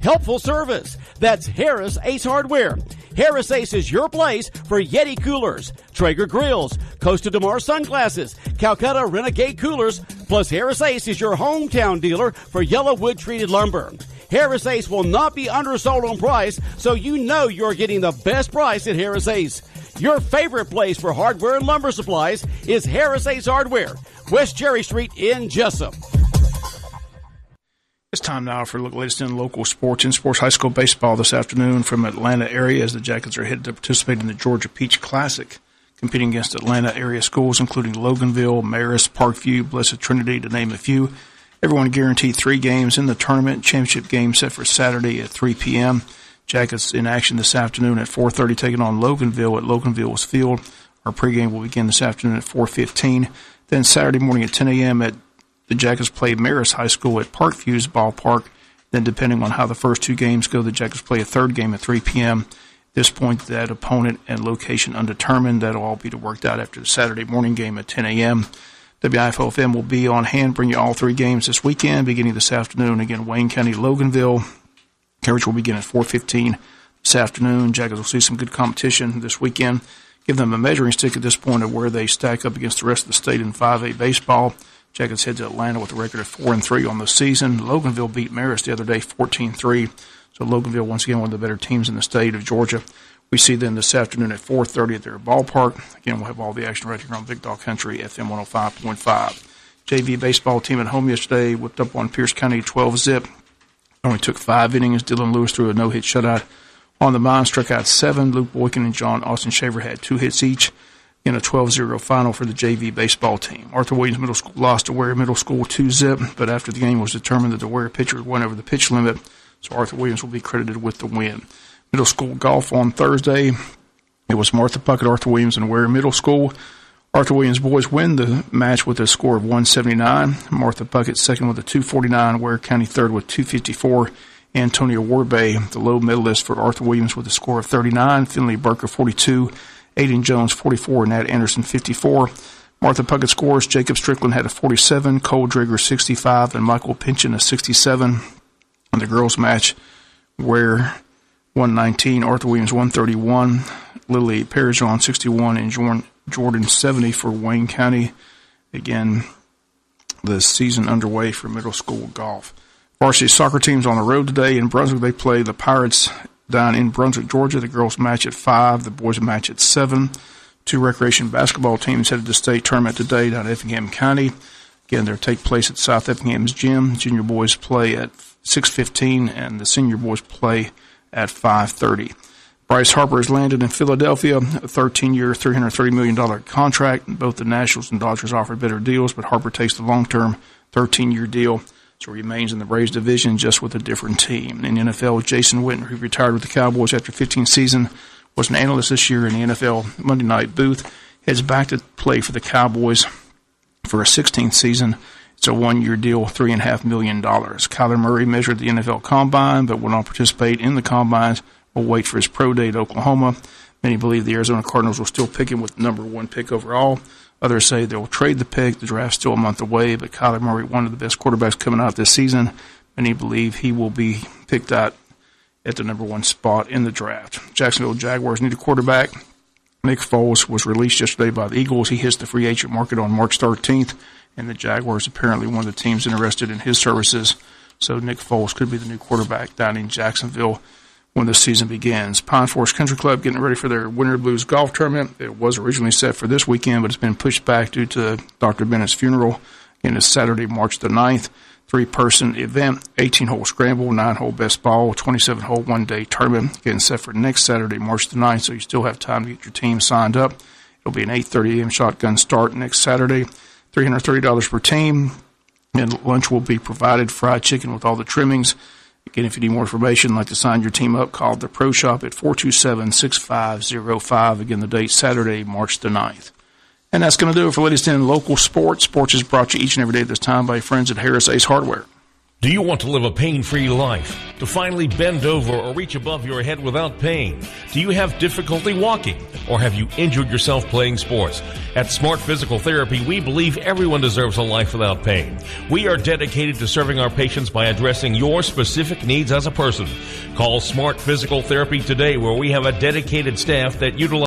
helpful service. That's Harris Ace Hardware. Harris Ace is your place for Yeti coolers, Traeger grills, Costa de Mar sunglasses, Calcutta Renegade coolers, plus Harris Ace is your hometown dealer for yellow wood treated lumber. Harris Ace will not be undersold on price, so you know you're getting the best price at Harris Ace. Your favorite place for hardware and lumber supplies is Harris Ace Hardware, West Cherry Street in Jesup. It's time now for the latest in local sports and sports high school baseball this afternoon from Atlanta area as the Jackets are headed to participate in the Georgia Peach Classic, competing against Atlanta area schools including Loganville, Marist, Parkview, Blessed Trinity, to name a few. Everyone guaranteed 3 games in the tournament. Championship game set for Saturday at 3 p.m. Jackets in action this afternoon at 4:30, taking on Loganville at Loganville's Field. Our pregame will begin this afternoon at 4:15. Then Saturday morning at 10 a.m. the Jackets play Marist High School at Parkview's ballpark. Then, depending on how the first 2 games go, the Jackets play a third game at 3 p.m. At this point, that opponent and location undetermined. That'll all be worked out after the Saturday morning game at 10 a.m. WIFO will be on hand, bring you all 3 games this weekend, beginning this afternoon. Again, Wayne County, Loganville. Coverage will begin at 4:15 this afternoon. Jackets will see some good competition this weekend. Give them a measuring stick at this point of where they stack up against the rest of the state in 5A baseball. Jackets head to Atlanta with a record of 4-3 on the season. Loganville beat Marist the other day 14-3. So Loganville, once again, one of the better teams in the state of Georgia. We see them this afternoon at 4:30 at their ballpark. Again, we'll have all the action right here on Big Dog Country, FM 105.5. JV baseball team at home yesterday whipped up on Pierce County 12-zip. Only took 5 innings. Dylan Lewis threw a no-hit shutout on the mound, struck out 7. Luke Boykin and John Austin Shaver had 2 hits each in a 12-0 final for the JV baseball team. Arthur Williams Middle School lost to Ware Middle School 2-zip, but after the game was determined that the Ware pitcher went over the pitch limit, so Arthur Williams will be credited with the win. Middle school golf on Thursday. It was Martha Puckett, Arthur Williams, and Ware Middle School. Arthur Williams boys win the match with a score of 179. Martha Puckett second with a 249. Ware County third with 254. Antonio Warbay, the low medalist for Arthur Williams, with a score of 39. Finley Burker 42. Aiden Jones 44. Nat Anderson 54. Martha Puckett scores. Jacob Strickland had a 47. Cole Drigger 65. And Michael Pinchin a 67. In the girls match, Ware 119. Arthur Williams 131. Lily Parajon 61. And Jordan 70 for Wayne County. Again, the season underway for middle school golf. Varsity soccer teams on the road today in Brunswick. They play the Pirates down in Brunswick, Georgia. The girls match at 5. The boys match at 7. 2 recreation basketball teams headed to state tournament today down in Effingham County. Again, they'll take place at South Effingham's gym. Junior boys play at 6:15, and the senior boys play at 5:30. Bryce Harper has landed in Philadelphia, a 13-year, $330 million contract. Both the Nationals and Dodgers offered better deals, but Harper takes the long-term 13-year deal, so remains in the Braves division just with a different team. In the NFL, Jason Witten, who retired with the Cowboys after 15 seasons, was an analyst this year in the NFL Monday night booth, heads back to play for the Cowboys for a 16th season. It's a 1-year deal, $3.5 million. Kyler Murray measured the NFL Combine, but will not participate in the Combines. Will wait for his pro day at Oklahoma. Many believe the Arizona Cardinals will still pick him with the number 1 pick overall. Others say they will trade the pick. The draft's still a month away, but Kyler Murray, one of the best quarterbacks coming out this season, many believe he will be picked out at the number 1 spot in the draft. Jacksonville Jaguars need a quarterback. Nick Foles was released yesterday by the Eagles. He hits the free agent market on March 13th, and the Jaguars apparently one of the teams interested in his services. So Nick Foles could be the new quarterback down in Jacksonville when the season begins. Pine Forest Country Club getting ready for their Winter Blues golf tournament. It was originally set for this weekend, but it's been pushed back due to Dr. Bennett's funeral. Again, it's Saturday, March the 9th. 3-person event, 18-hole scramble, 9-hole best ball, 27-hole one-day tournament. Getting set for next Saturday, March the 9th, so you still have time to get your team signed up. It'll be an 8:30 a.m. shotgun start next Saturday. $330 per team, and lunch will be provided, fried chicken with all the trimmings. Again, if you need more information, like to sign your team up, call the Pro Shop at 427-6505. Again, the date, Saturday, March the 9th. And that's going to do it for latest in local sports. Sports is brought to you each and every day at this time by friends at Harris Ace Hardware. Do you want to live a pain-free life? To finally bend over or reach above your head without pain? Do you have difficulty walking? Or have you injured yourself playing sports? At Smart Physical Therapy, we believe everyone deserves a life without pain. We are dedicated to serving our patients by addressing your specific needs as a person. Call Smart Physical Therapy today, where we have a dedicated staff that utilize